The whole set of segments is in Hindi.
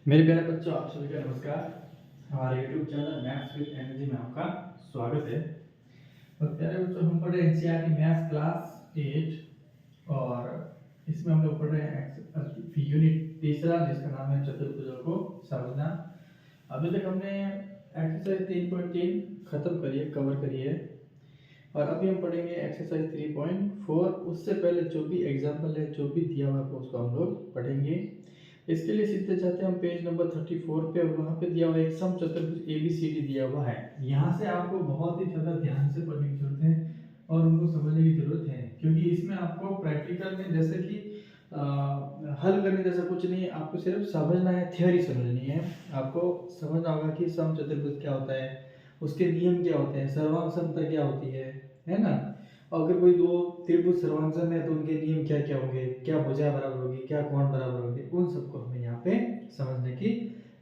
मेरे प्यारे बच्चों, आप सभी का नमस्कार। हमारे YouTube channel maths with energy में आपका स्वागत है। और प्यारे बच्चों, हम पढ़ रहे हैं एनसीईआरटी मैथ्स क्लास 8 और इसमें हम लोग पढ़ रहे हैं यूनिट तीसरा जिसका नाम है चतुर्भुजों को समझना। अभी तक हमने एक्सरसाइज 3.3 खत्म करी है, कवर करी है और अभी हम पढ़ेंगे एक्सरसाइज 3.4। उससे पहले जो भी एग्जाम्पल है, जो भी दिया हुआ है उसको हम लोग पढ़ेंगे। इसके लिए सीधे जाते हैं हम पेज नंबर 34 पे और वहाँ पे दिया हुआ एक सम चतुर्भुज एबीसीडी दिया हुआ है। यहाँ से आपको बहुत ही ज़्यादा ध्यान से पढ़ने की जरूरत है और उनको समझने की जरूरत है, क्योंकि इसमें आपको प्रैक्टिकल में जैसे कि हल करने जैसा कुछ नहीं है, आपको सिर्फ समझना है, थ्योरी समझनी है। आपको समझना होगा कि सम चतुर्भुज क्या होता है, उसके नियम क्या होते हैं, सर्वांग समता क्या होती है ना। अगर कोई दो त्रिभुज सर्वांगसम है तो उनके नियम क्या क्या होंगे, क्या भुजा बराबर होगी, क्या कोण बराबर होंगे, उन सबको हमें यहाँ पे समझने की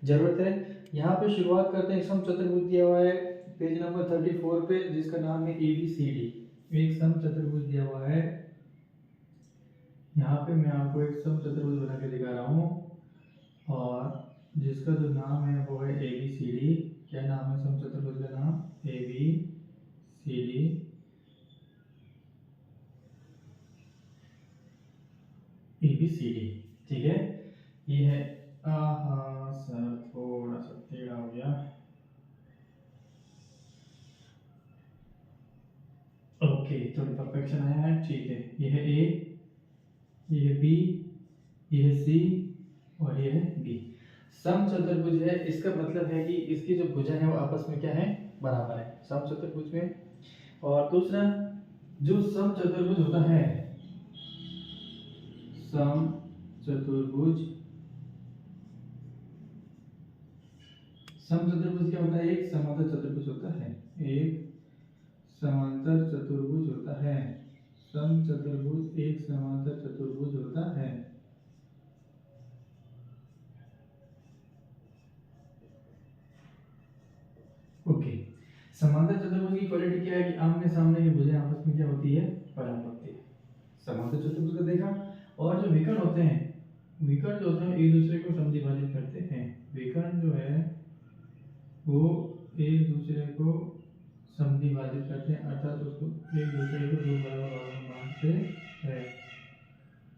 जरूरत है। यहाँ पे शुरुआत करते हैं, सम चतुर्भुज दिया हुआ है पेज नंबर 34 पे जिसका नाम है एबीसीडी। एक सम चतुर्भुज दिया हुआ है। यहाँ पे मैं आपको एक सम चतुर्भुज बना के दिखा रहा हूँ और जिसका जो नाम है वो है एबीसीडी। क्या नाम है सम चतुर्भुज का नाम? एबीसीडी। एबीसीडी, ठीक है। ये है सर थोड़ा सा टेढ़ा हो गया। ओके, थोड़ी परफेक्शन आया है, ठीक है। ये है ए, ये है बी, ये है सी और ये है डी। सम चतुर्भुज है, इसका मतलब है कि इसकी जो भुजा है वो आपस में क्या है? बराबर है सम चतुर्भुज में। और दूसरा, जो सम चतुर्भुज होता है, सम चतुर्भुज, सम चतुर्भुज क्या होता है? एक समांतर चतुर्भुज होता है, एक समांतर चतुर्भुज होता है। सम चतुर्भुज एक समांतर चतुर्भुज होता है। ओके, समांतर चतुर्भुज की क्वालिटी क्या है कि आमने सामने की भुजाएं आपस में क्या होती है? बराबर होती है। समांतर चतुर्भुज का देखा। और जो विकर्ण होते हैं, विकर्ण जो होते हैं एक दूसरे को समद्विभाजित करते हैं। विकर्ण जो है वो एक दूसरे को समद्विभाजित करते हैं, अर्थात उसको एक दूसरे को दो बराबर भागों में बांटते हैं।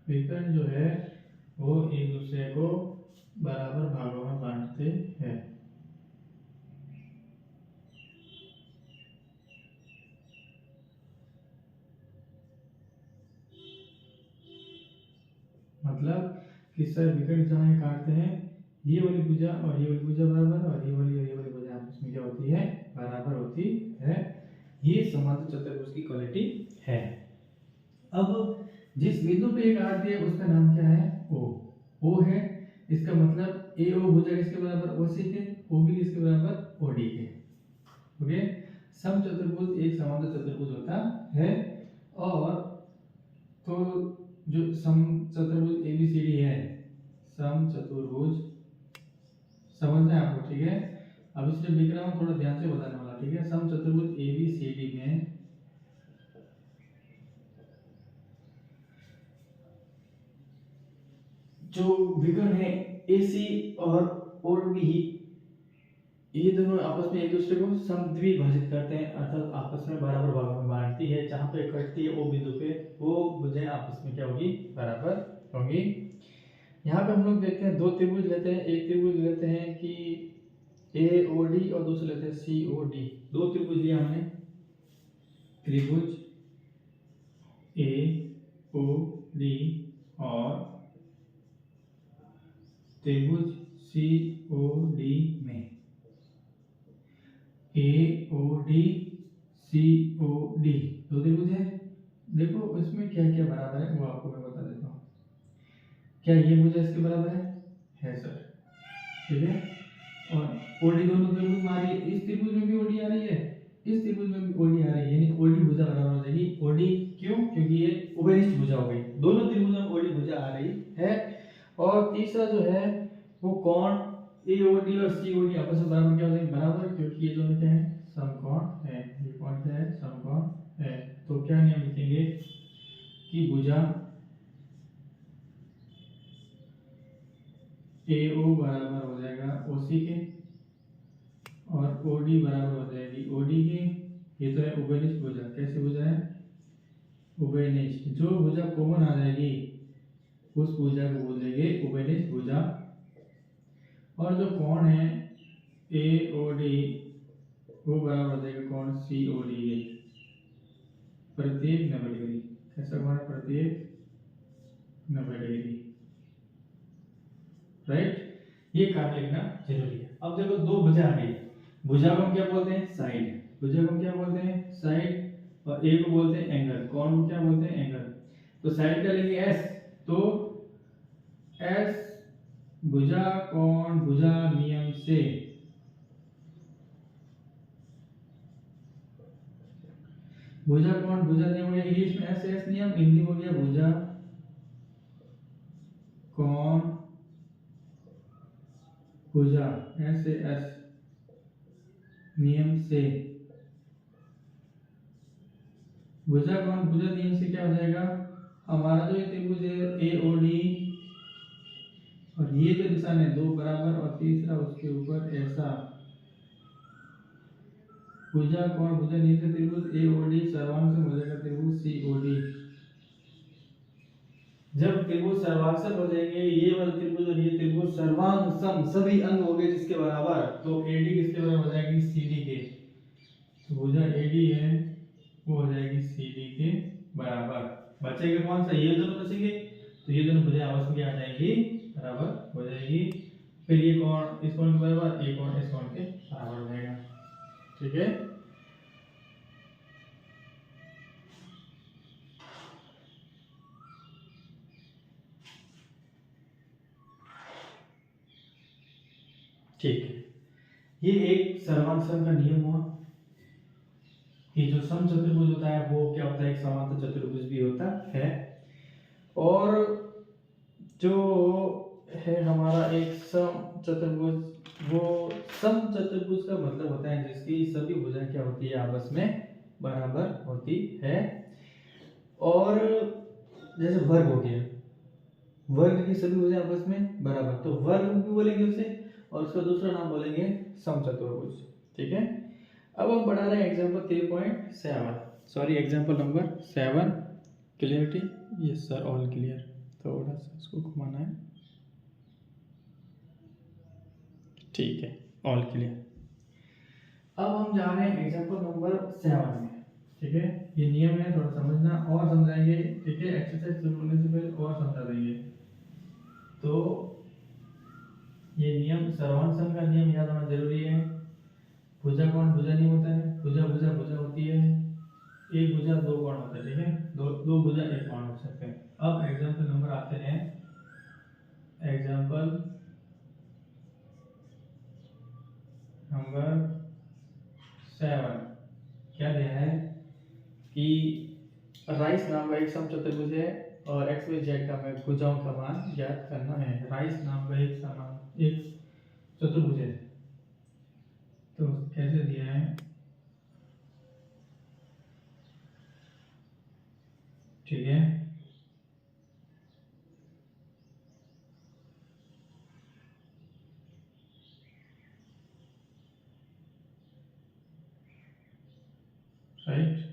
विकर्ण जो है वो एक दूसरे को बराबर भागों में बांटते हैं। मतलब कि सर विकर्ण जहाँ काटते हैं, ये वाली भुजा और ये वाली भुजा बराबर और ये वाली भुजा आपस में क्या होती है? बराबर होती है। ये समांतर चतुर्भुज की क्वालिटी है। अब जिस बिंदु पे एक काट दिया उसका नाम क्या है? ओ। ओ है, इसका मतलब ए ओ भुजा किसके बराबर? ओ सी के। ओ बी किसके बराबर? ओ डी के। ओके, सम चतुर्भुज एक समांतर चतुर्भुज होता है। और तो जो सम चतुर्भुज एबीसीडी है, सम चतुर्भुज समझना है आपको, ठीक है। अब इसलिए लिख रहा हूँ, थोड़ा ध्यान से बताने वाला, ठीक है। सम चतुर्भुज एबीसीडी में जो विकर्ण है एसी और बी, ये दोनों आपस में एक दूसरे को समद्विभाजित करते हैं, अर्थात आपस में बराबर भागों में बांटती है। जहां पे कटती है ओ बिंदु पे वो भुजाएं आपस में क्या होगी? बराबर होंगी। यहाँ पे हम लोग देखते हैं दो त्रिभुज लेते हैं। एक त्रिभुज लेते हैं कि ए ओ डी और दूसरे लेते हैं सी ओ डी। दो त्रिभुज लिया हमने, त्रिभुज ए ओ डी और त्रिभुज सी ओ डी में ए O D C O D दो त्रिभुज है। देखो इसमें क्या क्या बराबर है वो आपको मैं बता देता हूँ। क्या ये भुजा इसके बराबर है सर, ठीक है। और ओडी दोनों त्रिभुज में आ रही है, इस त्रिभुज में भी ओडी आ रही है, इस त्रिभुज में भी ओडी आ रही है, यानी ओडी भुजा बराबर हो जाएगी ओडी। क्यों? क्योंकि ये उभयनिष्ठ भुजा हो गई, दोनों त्रिभुजों में ओडी भुजा आ रही है। और तीसरा जो है वो कोण एओडी और सीओडी आपस में बराबर क्या हो जाएंगे? बराबर, क्योंकि ये दोनों क्या है? समकोण है। ये कोण क्या है? समकोण है। तो क्या नियम लिखेंगे कि भुजा ए ओ बराबर हो जाएगा ओ सी के, और ओ डी बराबर हो जाएगी ओ डी की। ये तो है उभयनिष्ठ भुजा। कैसी भुजा है? उभयनिष्ठ। जो भुजा कॉमन आ जाएगी उस भुजा को बोल देंगे उभयनिष्ठ भुजा। और जो कोण है ए ओ डी वो बराबर हो जाएगा कोण सी ओ डी के, प्रत्येक 90 डिग्री। कैसा कोण है? प्रत्येक 90 डिग्री। राइट, ये काम लिखना जरूरी है। अब देखो दो भुजा आ गई। भुजा को हम क्या बोलते हैं? साइड। भुजा को हम क्या बोलते हैं? साइड। और ए को बोलते हैं एंगल। कोण को क्या बोलते हैं? एंगल। तो साइड का लेंगे एस, तो एस भुजा कोण भुजा नियम से भुजा कोण भुजा नियम हो गया इंग्लिश में एस एस नियम, हिंदी हो गया भुजा कोण भुजा एस एस नियम से। भुजा कोण भुजा नियम से क्या हो जाएगा? हमारा जो ये त्रिभुज है ए ओ डी, और ये जो निशान है दो बराबर, और तीसरा उसके ऊपर ऐसा। भुजा कोण भुजा नियम से त्रिभुज ए ओ डी सर्वांग हो जाएगा त्रिभुज सी ओ डी। जब त्रिभुज सर्वांग हो जाएंगे, ये वाला त्रिभुज और ये त्रिभुज सर्वांग सम सभी अंग हो गए जिसके बराबर, तो एडी किसके बराबर हो जाएगी? सीडी के। तो भुजा एडी है वो हो जाएगी सीडी के बराबर। बचेगा कौन सा? ये दोनों बचेंगे, तो ये दोनों भुजाएं आपस में क्या आ जाएगी? बराबर हो जाएगी। फिर ये कोण इस कोण के बराबर, ये कोण इस कोण के बराबर हो जाएगा। ठीक है, ठीक है। ये एक सर्वांग सम का नियम हुआ कि जो समचतुर्भुज होता है वो क्या होता है? एक समांतर चतुर्भुज भी होता है। और जो है हमारा एक समचतुर्भुज, वो समचतुर्भुज का मतलब होता है जिसकी सभी भुजाएं क्या होती है? आपस में बराबर होती है। और जैसे वर्ग हो गया, वर्ग की सभी भुजाएं आपस में बराबर, तो वर्ग भी बोलेंगे उसे, और उसका दूसरा नाम बोलेंगे समचतुर्भुज। ठीक है, अब हम पढ़ा रहे हैं example 3.7, sorry example number 7। Clarity? Yes sir, all clear. थोड़ा सा इसको घुमाना है। ठीक है, ऑल क्लियर। अब हम जा रहे हैं एग्जांपल नंबर 7 में। ठीक है, ये नियम है, थोड़ा समझना और समझाएंगे। ठीक है, एक्सरसाइज शुरू होने से पहले और समझा देंगे। तो ये नियम सर्वांग सम का नियम याद होना जरूरी है। भुजा कोण भुजा नहीं होता है, भुजा भुजा भुजा होती है, एक भुजा दो कोण होता है। ठीक है, दो भुजा एक कोण हो सकते हैं। अब एग्जांपल नंबर आते हैं, एग्जांपल नंबर 7। क्या दिया है कि राइस नाम का एक समचतुर्भुज है और एक्स वाई जेड का हमें भुजाओं का मान ज्ञात करना है। राइस नाम का एक चतुर्भुज है, तो कैसे दिया है? ठीक है, राइट।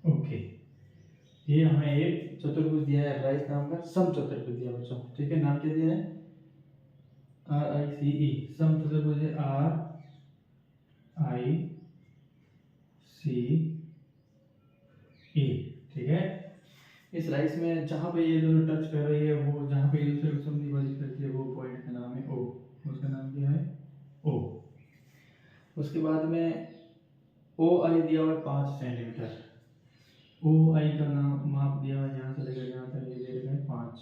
ओके, ये हमें एक चतुर्भुज दिया है राइस नाम का, समचतुर्भुज दिया बच्चों। ठीक है, नाम क्या दिया है? आर आई सी ई, समचतुर्भुज है आर आई सी ई। ठीक है, इस राइस में जहां पे ये दोनों टच कर रही है, वो जहां पे एक दूसरे को समद्विभाजित करती है, वो पॉइंट का नाम है ओ। उसका नाम क्या है? ओ। उसके बाद में ओ आई दिया हुआ है 5 सेंटीमीटर। ओ आई का नाम माप दिया हुआ है, यहाँ से लेकर यहाँ तक ये दे रखा है 5।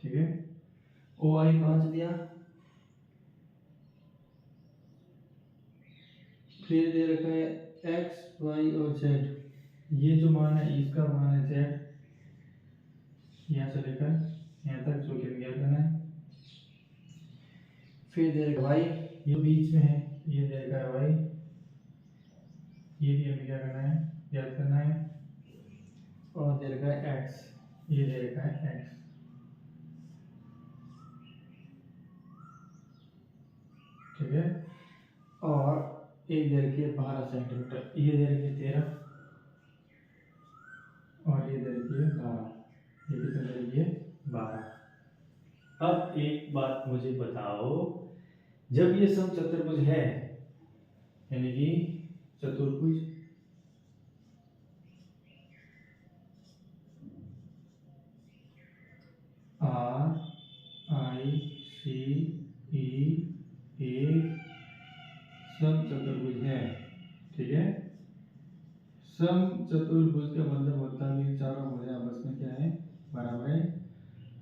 ठीक है, ओ आई 5 दिया। फिर दे रखा है एक्स वाई और जेड, ये जो मान है इसका मान है जेड, यहाँ से लेकर यहाँ तक जो कि हमें ज्ञात करना है। फिर दे रखा y, ये बीच में है, ये दे रखा है y, ये भी हमें क्या करना है, ज्ञात करना है। और दे रखा है x, ये दे रखा है x। ठीक है। और एक दे रखी है 12 सेंटीमीटर, ये दे रखी है 13, और ये दे रखी है 12, ये कितने दे रखी है 12। अब एक बात मुझे बताओ, जब ये समचतुर्भुज है, यानी कि चतुर्भुज RICE एक समचतुर्भुज है। ठीक है। समचतुर्भुज का मतलब होता है कि चारों भुजाएं आपस में क्या है, बराबर है।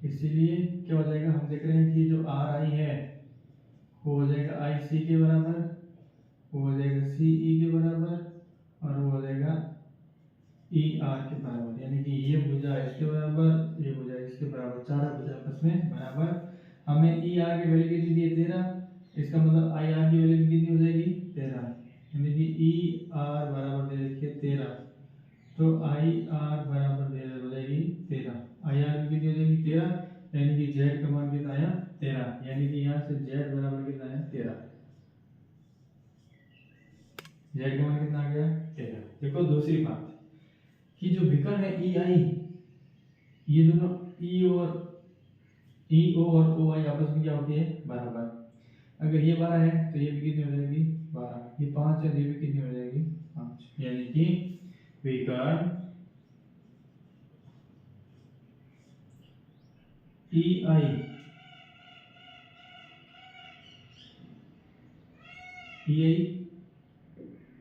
इसीलिए क्या हो जाएगा, हम देख रहे हैं कि जो RI है वो हो जाएगा IC के बराबर, वो हो जाएगा CE के बराबर, और वो हो जाएगा ER के बराबर। यानी कि ये भुजा इसके बराबर, ये भुजा इसके बराबर, चारों भुजा आपस में बराबर। हमें ER की वैल्यू कितनी दी है 13, इसका मतलब IR की वैल्यू कितनी हो जाएगी 13, यानी कि ER बराबर दे रखी है 13, तो IR बराबर दे हो जाएगी 13। IR की कितनी हो जाएगी 13, यानी कि Z का मान कितना आया 13, यानी कि यहाँ से Z बराबर कितना आया 13, Z का मान कितना आ गया 13। देखो दूसरी बात कि जो विकर्ण है EI, ये दोनों EO और OI आपस में क्या होती है, बराबर। अगर ये 12 है तो ये भी कितनी हो जाएगी 12, ये 5 है तो ये भी कितनी हो जाएगी 5, यानी कि विकर्ण EI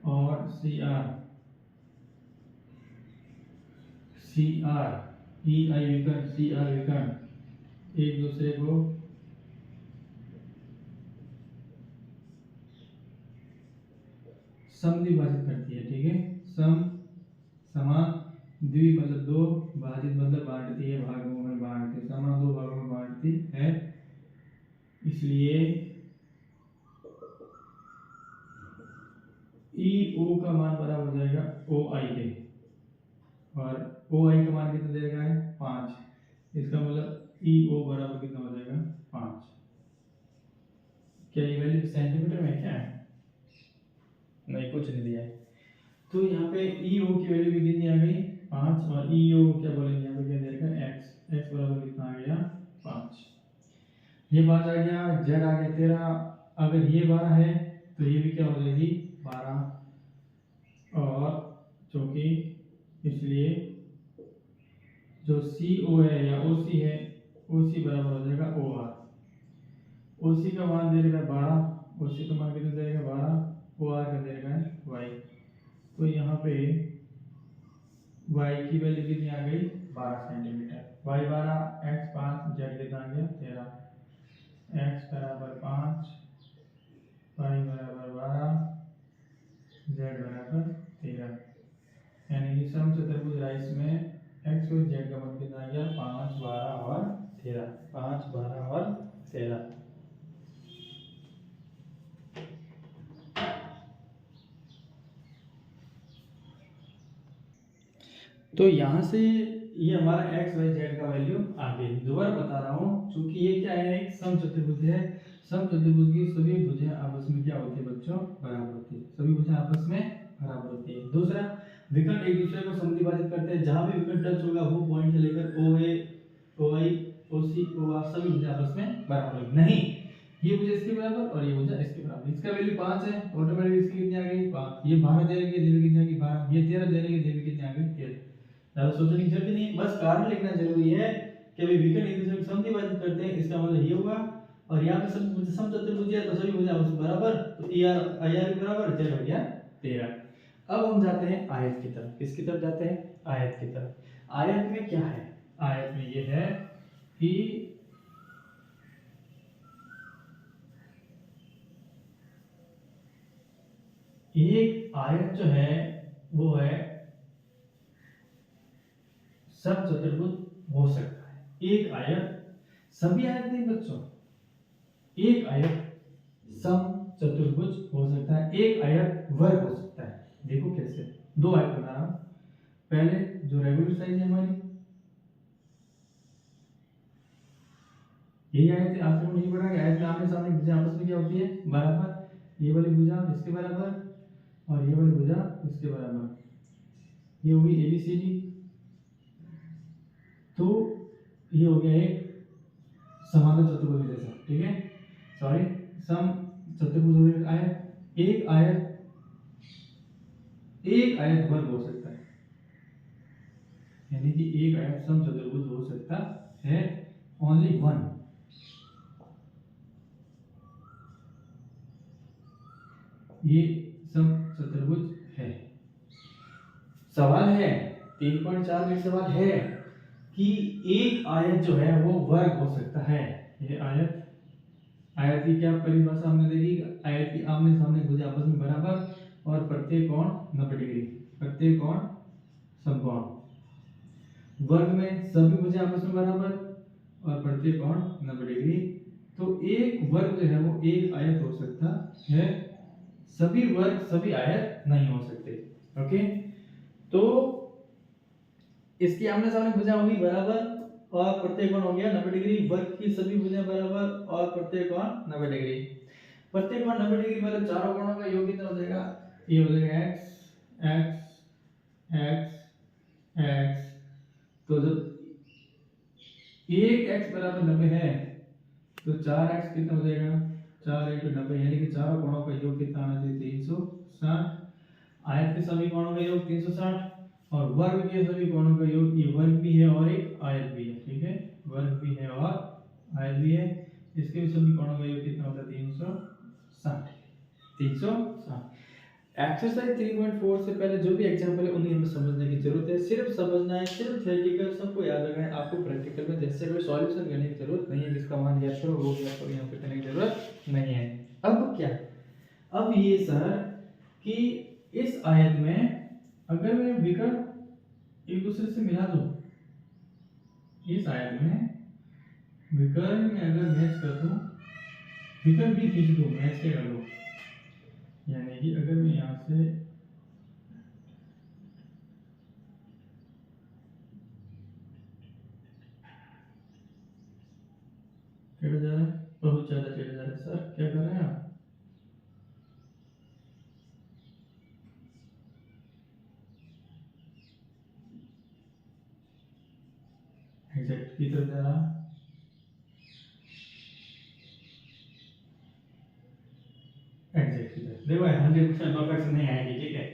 और CR EI विकर्ण CR विकर्ण एक दूसरे को समद्विभाजित करती है। ठीक है। समान, द्वि मतलब दो, भाजित मतलब बांटती है, भागों में बांटती है, समान दो भागों में बांटती है। इसलिए EO का मान बराबर हो जाएगा OI के, और OI का मान कितना देगा है 5, इसका मतलब EO बराबर कितना हो जाएगा 5। क्या ये वैल्यू सेंटीमीटर में क्या है, नहीं कुछ नहीं दिया है। तो यहाँ पे EO की वैल्यू भी कितनी आ गई 5, और EO क्या बोलेंगे यहाँ पे क्या दे रखा है x बराबर कितना आ गया 5। ये 5 आ गया, Z आ गया 13, अगर ये 12 है तो ये भी क्या हो जाएगी 12, और चूंकि इसलिए जो CO है या OC है, OC बराबर हो जाएगा OR। OC का मान दे देगा 12, OC का मान कितना देगा 12, OR का देगा y। तो यहाँ पे y की वैल्यू कितनी आ गई 12 सेंटीमीटर, y 12, x 5, z कितना आ गया 13, x बराबर 5, y बराबर 12, z बराबर 13, यानी कि समचतुर्भुज राइस में x और z का मान कितना आ गया 5, 12 और 13, 5, 12 और 13। तो यहाँ से ये हमारा x y z का वैल्यू आ गई। दोबारा बता रहा हूँ, क्योंकि ये क्या है एक समचतुर्भुज है, समचतुर्भुज की सभी भुजाएं आपस में क्या होती है बच्चों, बराबर होती है, सभी भुजाएं आपस में बराबर होती है। दूसरा, विकर्ण एक दूसरे को समद्विभाजित करते हैं, जहां भी विकर्ण टच होगा वो पॉइंट से लेकर OA OI OC OR सभी भुजाएं आपस में बराबर होगी। नहीं, ये भुजा इसके बराबर और ये भुजा इसके बराबर, इसका वैल्यू 5 है, ऑटोमेटिकली इसकी कितनी आ गई 5, ये 12 दे रही है, ये भी कितनी आ गई 12, ये 13 दे रही है, ये भी कितनी आ गई 13। ज्यादा सोचने की जरूरत नहीं है, बस कारण लिखना जरूरी है कि भाई विकर्ण एक दूसरे को समद्विभाजित करते हैं, इसका मतलब ये होगा। और यहाँ पे समचतुर्भुज है तो सभी भुजाएं आपस में बराबर, तो ER IR के बराबर, z हो गया 13। अब हम जाते हैं आयत की तरफ। किसकी तरफ जाते हैं, आयत की तरफ। आयत में क्या है, आयत में ये है कि एक आयत जो है वो है समचतुर्भुज हो सकता है। एक आयत, सभी आयत नहीं बच्चों, एक आयत सम चतुर्भुज हो सकता है, एक आयत वर्ग हो सकता है। देखो कैसे, दो आयत बना रहा हूं। पहले जो रेगुलर साइज है हमारी, यही आयत है, आपको नहीं पढ़ा कि आयत में आमने सामने भुजा आपस में क्या होती है, बराबर। ये वाली भुजा इसके बराबर और ये वाली भुजा इसके बराबर, ये होगी ABCD। तो ये हो गया एक समांतर चतुर्भुज जैसा, ठीक है, सॉरी, सम चतुर्भुज आयत। एक आयत वर्ग हो सकता है, यानी कि एक आयत सम चतुर्भुज हो सकता है, ओनली वन। ये सम चतुर्भुज है। सवाल है 3.4 में सवाल है कि एक आयत जो है वो वर्ग हो सकता है। ये आयत, आयत की क्या परिभाषा हमने देखी, आयत की आमने सामने भुजा आपस में बराबर और प्रत्येक कोण 90 डिग्री, प्रत्येक कोण समकोण। वर्ग में सभी भुजा आपस में बराबर और प्रत्येक कोण 90 डिग्री। तो एक वर्ग जो है वो एक आयत हो सकता है, सभी वर्ग सभी आयत नहीं हो सकते। ओके, तो इसकी आमने सामने भुजा होगी बराबर और प्रत्येक कोण हो गया 90 डिग्री। वर्ग की सभी भुजा बराबर और प्रत्येक कोण 90 डिग्री। प्रत्येक कोण 90 डिग्री मतलब चारों कोणों का योग कितना हो जाएगा, ये हो जाएगा x x x x। तो जब एक x बराबर 90 है तो 4x कितना हो जाएगा, 4 × 90, यानी कि चारों कोणों का योग कितना आना चाहिए, 360। आयत के सभी कोणों का योग 360 और वर्ग के सभी कोणों का योग, ये वर्ग भी है और एक आयत भी है, ठीक है, वर्ग भी है और आयत भी है, इसके भी सभी कोणों का योग कितना होता है, 360। 360। एक्सरसाइज 3.4 से पहले जो भी एग्जांपल है उन्हें हमें समझने की जरूरत है, सिर्फ समझना है, सिर्फ थ्योरेटिकल सबको याद रखना है। आपको प्रैक्टिकल में जैसे कोई सॉल्यूशन करने की जरूरत नहीं है, जिसका मान या करो वो या करो, यहाँ पे करने की जरूरत नहीं है। अब क्या, अब ये सर कि इस आयत में अगर मैं विकर्ण एक दूसरे से मिला दूं, इस आयत में विकर्ण में अगर मैच कर दूं, विकर्ण भी खींच दूं, मैच के कर दूं, यानी कि अगर मैं यहां से टेढ़ा जा रहा है, बहुत ज्यादा टेढ़ा जा रहा है, सर क्या कर रहे हैं आप, एग्जैक्ट की तरफ जा रहा, एग्जैक्ट की तरफ देखो, 100% परफेक्शन नहीं आएगी, ठीक है,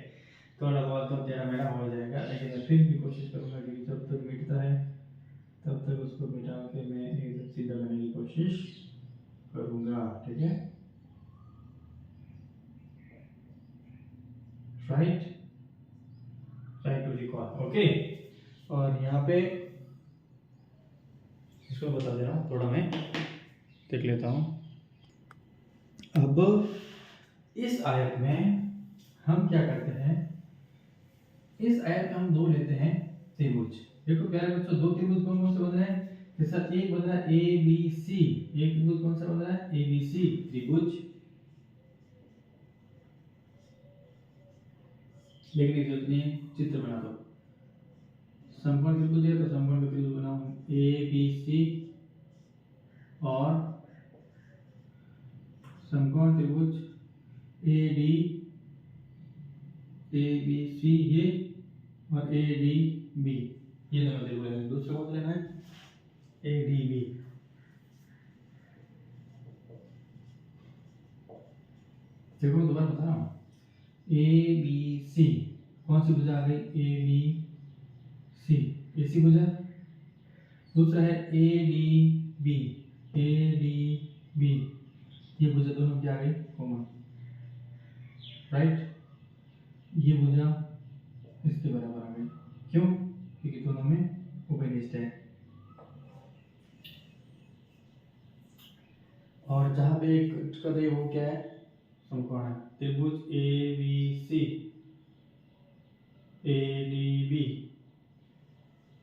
थोड़ा बहुत तो टेढ़ा मेढ़ा हो जाएगा, लेकिन मैं फिर भी कोशिश करूंगा कि जब तक मिटता है तब तक उसको मिटा के मैं एकदम सीधा करने की कोशिश करूंगा, ठीक है, right, try to recall, okay. और यहाँ पे इसको बता दे रहा हूँ, थोड़ा मैं देख लेता हूँ। अब इस आयत में हम क्या करते हैं, इस आयत में हम दो लेते हैं त्रिभुज। देखो प्यारे बच्चों, दो त्रिभुज कौन कौन से बन रहे हैं, जैसा एक बन रहा है ABC, एक त्रिभुज कौन सा बन रहा है, ABC त्रिभुज। लिखने की जरूरत नहीं है, चित्र बना दो। समकोण त्रिभुज है तो समकोण का त्रिभुज बनाओ ABC, और समकोण त्रिभुज AD ABC ये और ADB, ये दोनों त्रिभुज हैं। दूसरा कौन सा लेना है, ADB। देखो मैं दोबारा बता रहा हूँ, ABC कौन सी भुजा आ गई, ABC, AC भुजा। दूसरा है ADB, ADB, ये भुजा दोनों क्या आ गई, कॉमन, राइट, ये भुजा इसके बराबर आ गई, क्यों, क्योंकि दोनों में उभयनिष्ठ है। और जहां पे एक कर दे वो क्या है, समकोण है, त्रिभुज ABC ADB,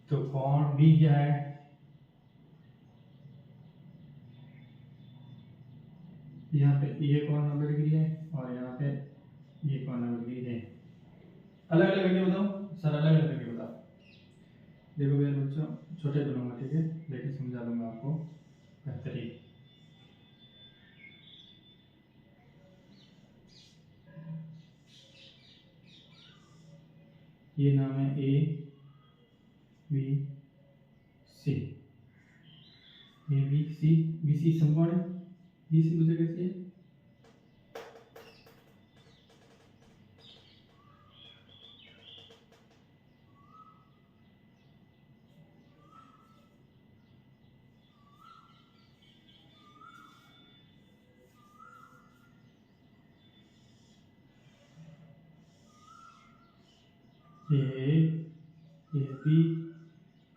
तो कोण भी क्या है, यहाँ पे ये कोण 90 डिग्री है और यहाँ पे ये कोण 90 डिग्री है। अलग अलग करके बताओ सर, अलग अलग करके बताओ। देखो मेरे बच्चों, छोटे बनाऊंगा ठीक है, लेकिन समझा दूंगा आपको बेहतरीन। ये नाम है A B C. A B सी समकोण है। बी सी मुझे कैसी है? A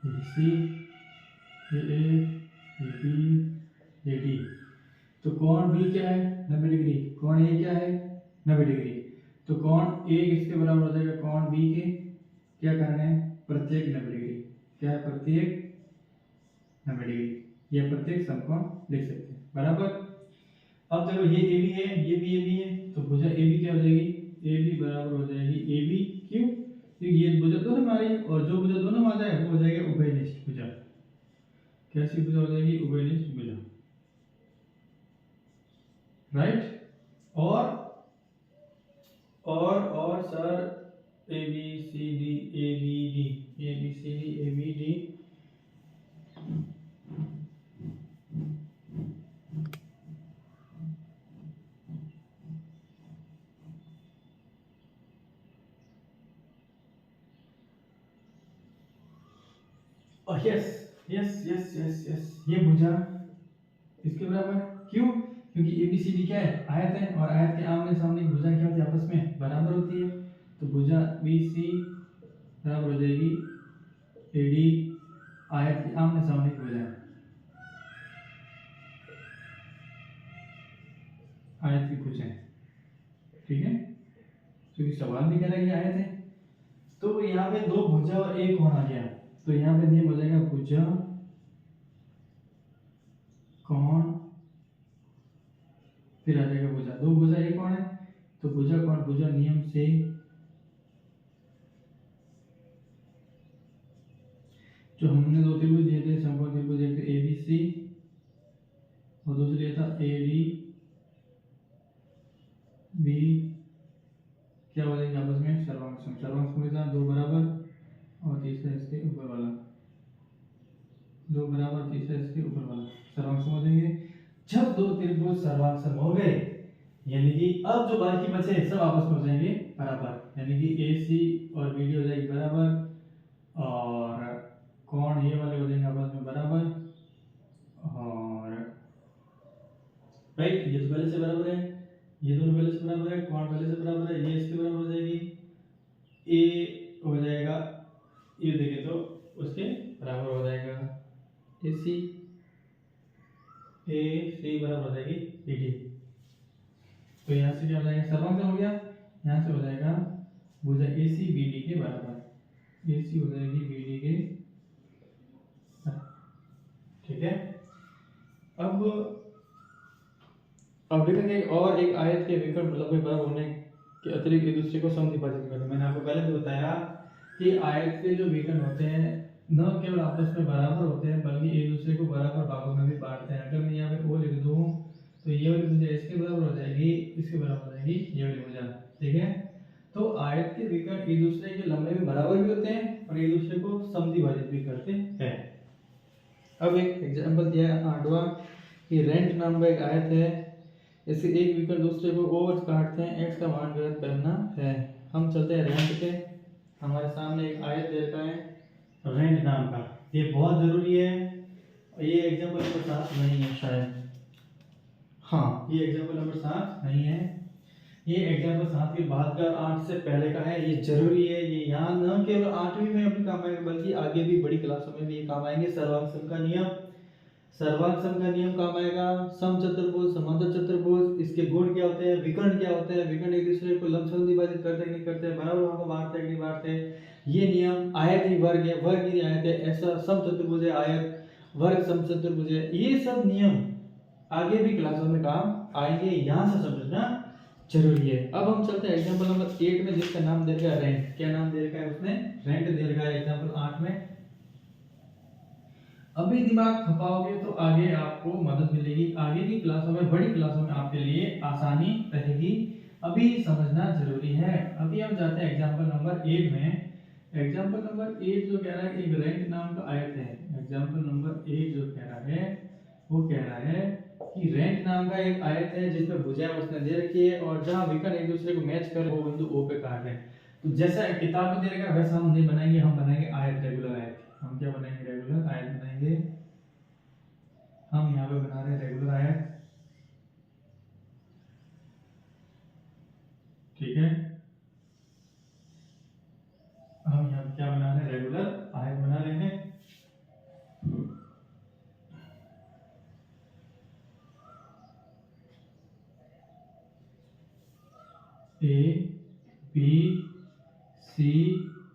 B C A B A D. तो कोण बी क्या है? 90 डिग्री। कोण ए क्या है? 90 डिग्री। तो कोण ए किसके बराबर हो जाएगा? कोण बी के क्या करना है? प्रत्येक 90 डिग्री। क्या है? प्रत्येक 90 डिग्री। यह प्रत्येक समकोण लिख सकते हैं, बराबर। अब देखो ये ए बी है, ये भी ए बी है, तो भुजा ए बी क्या हो जाएगी? ए बी बराबर हो जाएगी ए बी। क्यों? क्योंकि ये भुजा दोनों में आ रही है और जो भुजा दोनों में आ जाए वो हो जाएगा उभयनिष्ठ भुजा। कैसी भुजा हो जाएगी? उभयनिष्ठ भुजा, राइट। और sir A B C D A B D A B C D A B D. Yes yes yes yes yes, ये भुजा इसके बराबर। क्यों? क्योंकि ABCD क्या है? आयत है, और आयत के आमने सामने की भुजा क्या होती है? आपस में बराबर होती है। तो भुजा BC बराबर हो जाएगी AD, आयत के आमने सामने की भुजा, आयत की भुजा, ठीक है। क्योंकि सवाल भी कह रहा है कि आयत है। तो यहाँ पे दो भुजा और एक कोण आ गया, तो यहाँ पे नियम हो जाएगा भुजा कोण, फिर आ जाएगा भुजा। दो भुजा एक कोण है, तो भुजा कोण भुजा नियम से जो हमने दो त्रिभुज दिए थे, समकोण त्रिभुज, एक थे ABC और दूसरा लिया था AD B, क्या हो जाएंगे आपस में? सर्वांग सर्वांग के साथ दो बराबर और तीसरा इसके ऊपर वाला, दो बराबर तीसरा इसके ऊपर वाला सर्वांग हो जाएंगे। जब दो त्रिभुज सर्वांग हो गए, यानी कि अब जो बाकी बचे सब आपस में हो जाएंगे बराबर, यानी कि AC और BD हो जाएगी बराबर, और कोण ये वाले हो जाएंगे आपस में बराबर, और राइट, ये तो पहले से बराबर है, ये दोनों पहले से बराबर है, कोण पहले से बराबर है, ये इसके बराबर हो जाएगी, ए हो जाएगा, ये देखें तो उसके बराबर हो जाएगा AC, AC बराबर हो जाएगी BD। तो यहाँ से क्या हो जाएगा? सर्वांग हो गया, यहाँ से हो जाएगा भुजा AC BD के बराबर, AC हो जाएगी BD के, ठीक है। अब देखेंगे और एक आयत के विकर्ण लंबे बराबर होने के अतिरिक्त एक दूसरे को समद्विभाजित करते हैं। मैंने आपको पहले भी बताया कि आयत के जो विकर्ण होते हैं न केवल आपस में बराबर होते हैं बल्कि एक दूसरे को बराबर भागों में भी बांटते हैं। अगर मैं यहाँ पे ओ लिख दूँ तो ये वाली भुजा इसके बराबर हो जाएगी, इसके बराबर हो जाएगी ये वाली भुजा, ठीक है। तो आयत के विकर्ण एक दूसरे के लंबे में बराबर भी होते हैं और एक दूसरे को समद्विभाजित भी करते हैं। अब एक एग्जाम्पल दिया है 8वां कि रेंट नाम का एक आयत है, इससे एक विकर्ण दूसरे को ओर काटते हैं, x का मान ज्ञात करना है। हम चलते हैं रेंट पे। हमारे सामने एक आयत दे रखा है रेंट नाम का, ये बहुत जरूरी है। ये एग्जाम्पल नंबर 7 नहीं है शायद, हाँ ये एग्जाम्पल नंबर 7 नहीं है, ये एग्जाम्पल 7 के बाद का 8 से पहले का है। ये जरूरी है, ये यहाँ न केवल 8वीं में अपने काम आएगा बल्कि आगे भी बड़ी क्लासों में भी ये काम आएंगे। सर्वांग सम का नियम, सर्वांग सम का नियम काम आएगा। समचतुर्भुज, समांतर चतुर्भुज, इसके गुण क्या होते हैं, विकर्ण क्या होते हैं, विकर्ण एक दूसरे को लंबसम विभाजित करते हैं नहीं करते, बराबर भागों को बांटते हैं नहीं बांटते, ये नियम। आयत ही वर्ग है, वर्ग ही आयत है, ऐसा समचतुर्भुज है आयत, वर्ग समचतुर्भुज है, ये सब नियम आगे भी क्लासों में काम आएंगे, यहाँ से समझना जरूरी है। अब हम चलते हैं एग्जांपल नंबर 8 में, जिसका नाम दे रखा है रेंट। क्या नाम दे रखा है उसने? रेंट दे रखा है एग्जांपल 8 में। अभी दिमाग खपाओगे तो आगे आपको मदद मिलेगी, आगे की क्लासों में, बड़ी क्लासों में आपके लिए आसानी रहेगी। अभी समझना जरूरी है। अभी हम जाते हैं एग्जांपल नंबर 8 में। एग्जांपल नंबर 8 जो कह रहा है, एक रेंट नाम का आयत है। एग्जांपल नंबर 8 जो कह रहा है, वो कह रहा है कि रेंट नाम का एक आयत है जिसमें भुजाएं उसने दे रखी है, और जहां विकर्ण एक दूसरे को मैच कर वो बिंदु O पे काट रहे हैं। तो जैसा किताब में दे रखा है वैसा हम नहीं बनाएंगे, हम बनाएंगे आयत, रेगुलर आयत। हम क्या बनाएंगे? रेगुलर आयत बनाएंगे। हम यहाँ पे बना रहे हैं रेगुलर आयत, ठीक है। हम यहाँ क्या बना रहे हैं? रेगुलर आयत बना रहे हैं। ए बी सी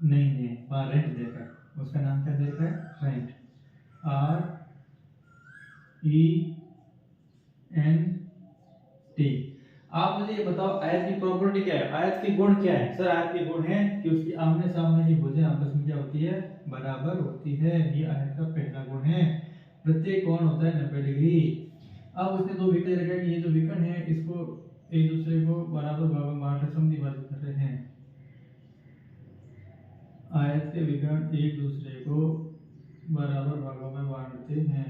नहीं है, वहाँ रेंट देखा है, उसका नाम क्या देखा है? Rent. R E N T। आप मुझे ये बताओ आयत की प्रॉपर्टी क्या है? आयत के गुण क्या है? सर आयत के गुण है कि उसकी आमने सामने की भुजाएं आपस में क्या होती है? बराबर होती है। ये आयत का पहला गुण है। प्रत्येक कोण होता है 90 डिग्री। अब उसने दो विकर्ण रखा है कि ये जो विकर्ण है इसको एक दूसरे को बराबर भागों में बांट समविभाजित कर रहे हैं। आयत के विकर्ण एक दूसरे को बराबर भागों में बांटते हैं।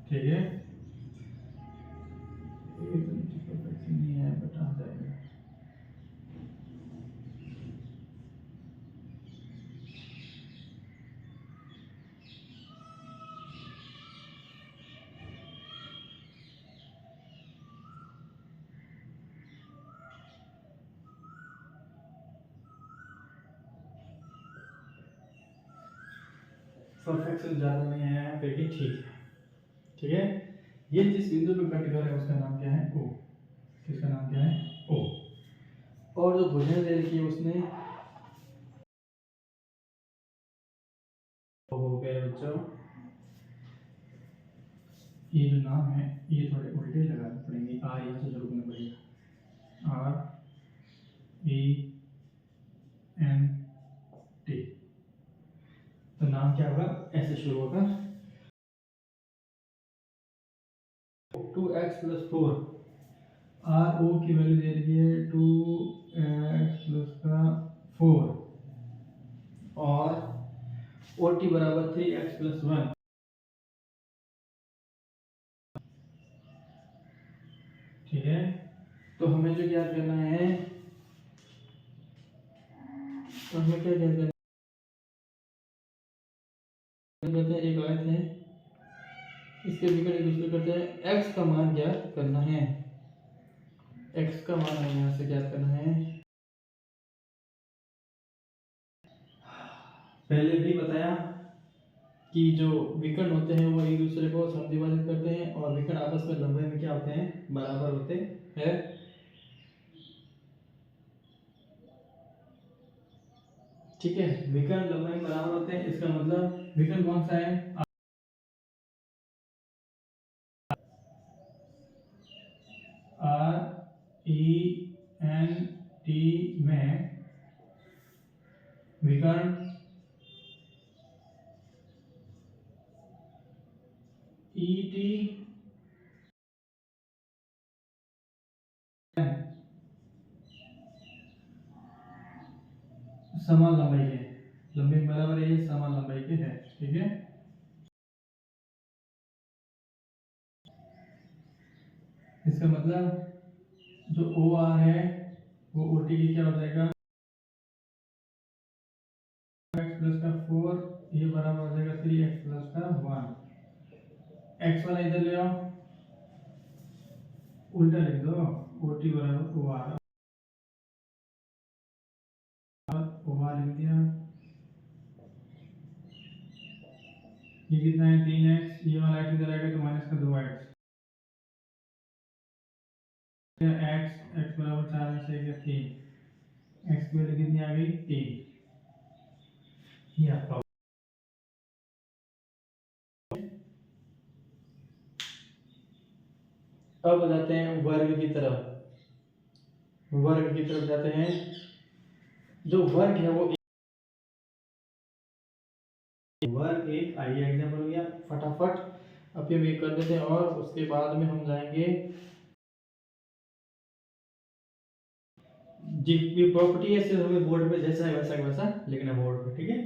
ठीक है, एकदम परफेक्ट नहीं है बट आ जाएगा। परफेक्शन ज्यादा नहीं आया है फिर भी ठीक है। ठीक है, ये जिस बिंदु पे कट कर रहा है उसका नाम क्या है? O। किसका नाम क्या है? O। और जो भुजाएं दे रखी है उसने, हो गए बच्चों, ये जो नाम है ये थोड़े उल्टे लगाने पड़ेंगे। R यहाँ से शुरू करना पड़ेगा। R E N T। तो नाम क्या होगा? ऐसे शुरू होगा। 2x plus 4। आर ओ की वैल्यू दे रही है 2x प्लस का 4, और ओ टी बराबर 3x प्लस 1। ठीक है, तो हमें जो क्या करना है, तो हमें क्या करना है? एक आयत है, इसके विकर्ण एक दूसरे करते हैं। x का मान ज्ञात करना है। x का मान हमें यहाँ से ज्ञात करना है। पहले भी बताया कि जो विकर्ण होते हैं वो एक दूसरे को समद्विभाजित करते हैं, और विकर्ण आपस में लंबाई में क्या होते हैं? बराबर होते हैं। ठीक है, विकर्ण लंबाई बराबर होते हैं, इसका मतलब विकर्ण कौन सा है? R E N T में विकर्ण E T समान लंबाई के, लंबाई बराबर है, ये समान लंबाई के है। ठीक है, इसका मतलब जो ओ आर है वो ओ टी की क्या हो जाएगा? x प्लस का 4, ये बराबर हो जाएगा 3x प्लस का 1। x वाला इधर ले आओ, उल्टा लिख दो, ओ टी बराबर ओ आर। ओ आर लिख दिया, ये कितना है 3x, ये वाला x इधर आएगा तो माइनस का 2x, x बराबर 4 में से क्या 3, x की वैल्यू कितनी आ गई 3। ये आपका अब जाते हैं वर्ग की तरफ। वर्ग की तरफ जाते हैं। जो वर्ग है वो वर्ग एक, आइए एग्जाम्पल हो गया फटाफट अब ये कर देते हैं और उसके बाद में हम जाएंगे जी। ये प्रॉपर्टी है सिर्फ हमें बोर्ड पे जैसा है वैसा का वैसा लिखना बोर्ड पे, ठीक है,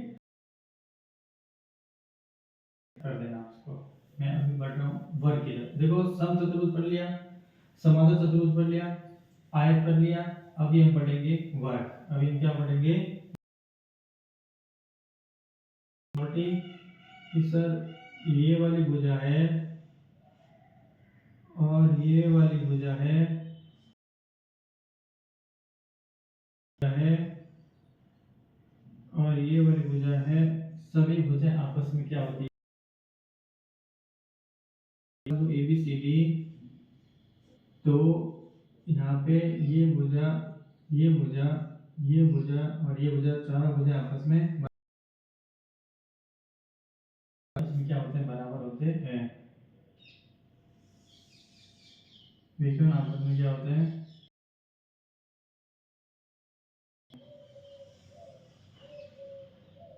कर देना उसको। मैं अभी बढ़ रहा हूँ वर्ग की तरफ। देखो सम चतुर्भुज पढ़ लिया, समांतर चतुर्भुज पढ़ लिया, आयत पढ़ लिया, अभी हम पढ़ेंगे वर्ग। अभी हम क्या पढ़ेंगे प्रॉपर्टी कि सर ये वाली भुजा है और ये वाली भुजा है और ये वाली भुजा है, सभी भुजाएं आपस में क्या होती है तो ए बी सी डी। तो यहाँ पे ये भुजा ये भुजा ये भुजा और ये भुजा, चारों भुजा आपस में क्या होते हैं बराबर होते हैं। विकर्ण आपस में क्या होते हैं,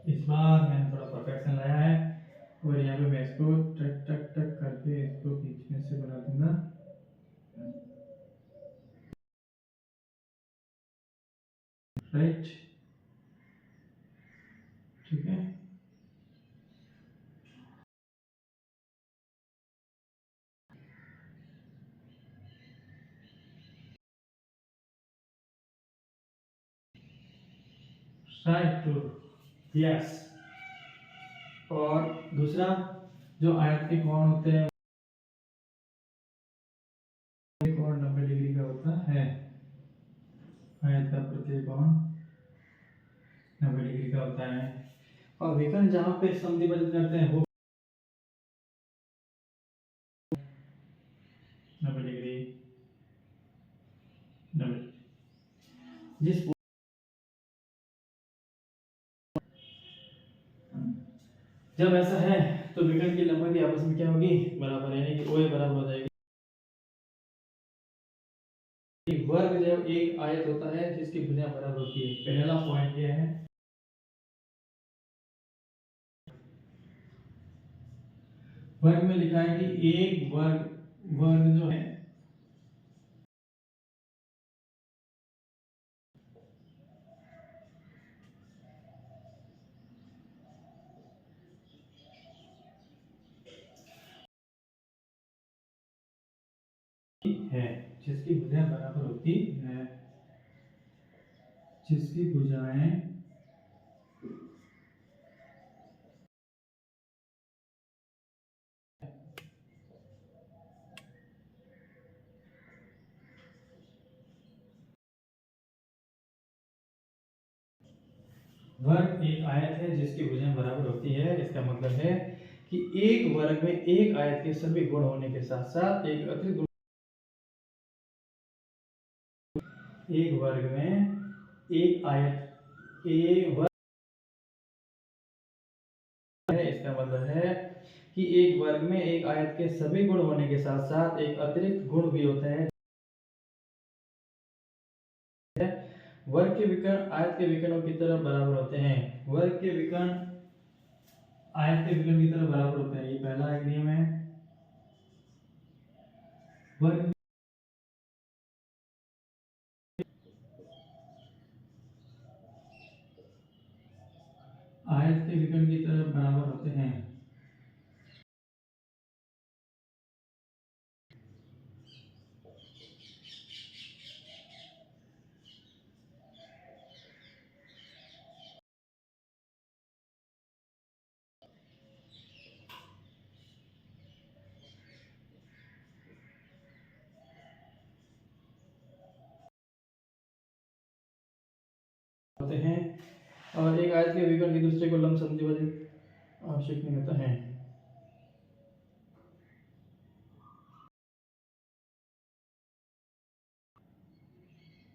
इस बार मैंने थोड़ा परफेक्शन लाया है और यहाँ पे मैं इसको टक टक टक करके इसको बीच में से बना दूंगा। राइट, ठीक है। Right to yes. और दूसरा जो आयत के कोण होते हैं कोण 90 डिग्री का होता है। आयत का प्रत्येक कोण 90 डिग्री का होता है और विकर्ण जहाँ पे समद्विभाजन करते हैं वो 90 डिग्री 90। जिस जब ऐसा है तो विकर्ण की लंबाई भी आपस में क्या होगी बराबर, यानी कि OA बराबर हो जाएगी। वर्ग जब एक आयत होता है जिसकी भुजा बराबर होती है, पहला पॉइंट ये है। वर्ग में लिखा है कि एक वर्ग वर्ग जो है जिसकी भुजा बराबर होती है, जिसकी भुजाएं वर्ग एक आयत है जिसकी भुजाएं बराबर होती है। इसका मतलब है कि एक वर्ग में एक आयत के सभी गुण होने के साथ साथ एक अतिरिक्त गुण, एक वर्ग में एक आयत एक वर्ग है। इसका मतलब है कि एक वर्ग में एक आयत के सभी गुण होने के साथ साथ एक अतिरिक्त गुण भी होता है। वर्ग के विकर्ण आयत के विकर्णों की तरफ बराबर होते हैं। वर्ग के विकर्ण आयत के विकर्ण की तरफ बराबर होते हैं, ये पहला एक नियम है। वर्ग आयत के विकर्ण की तरफ बराबर होते हैं। होते हैं और एक आयत के विकर्ण एक दूसरे को लंब समद्विभाजन आवश्यक नहीं होता है।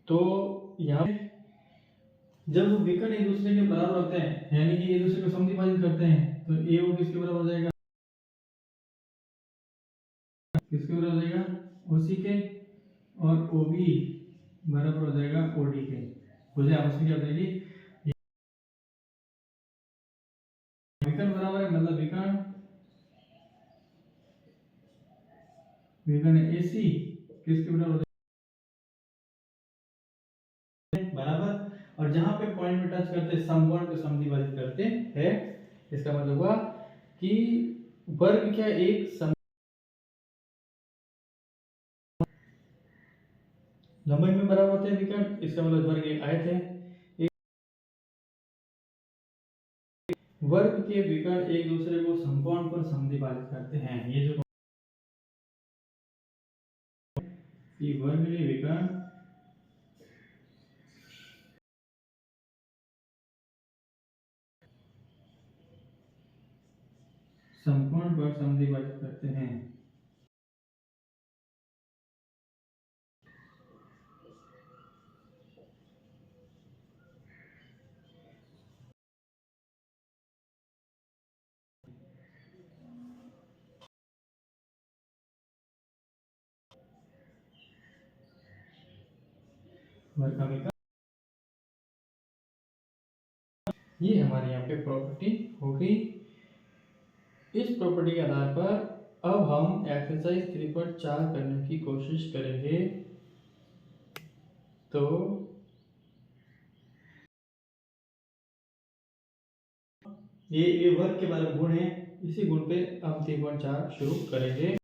तो यहाँ जब विकर्ण एक दूसरे के बराबर होते हैं, यानी कि एक दूसरे को समद्विभाजित करते हैं, तो ए ओ किसके बराबर हो जाएगा, किसके बराबर हो जाएगा, ओसी के, और ओ बी बराबर हो जाएगा ओडी के। बोले आपस में क्या हो जाएगी, विकर्ण बराबर है, मतलब विकर्ण विकर्ण एसी किसके बराबर हो जाएगा, बराबर। और जहां पे पॉइंट में टच करते हैं समकोण को समद्विभाजित करते हैं, इसका मतलब हुआ कि वर्ग क्या एक लंबाई में बराबर होते हैं विकर्ण, इसका मतलब वर्ग एक आयत है। एक वर्ग के विकर्ण एक दूसरे को समकोण पर समद्विभाजित करते हैं। ये जो वर्ग के विकर्ण समकोण पर समद्विभाजित करते हैं। वर्ग का विकर्ण, ये हमारे यहाँ पे प्रॉपर्टी हो गई। इस प्रॉपर्टी के आधार पर अब हम एक्सरसाइज 3.4 करने की कोशिश करेंगे। तो ये वर्ग के बारे में गुण है, इसी गुण पे हम 3.4 शुरू करेंगे।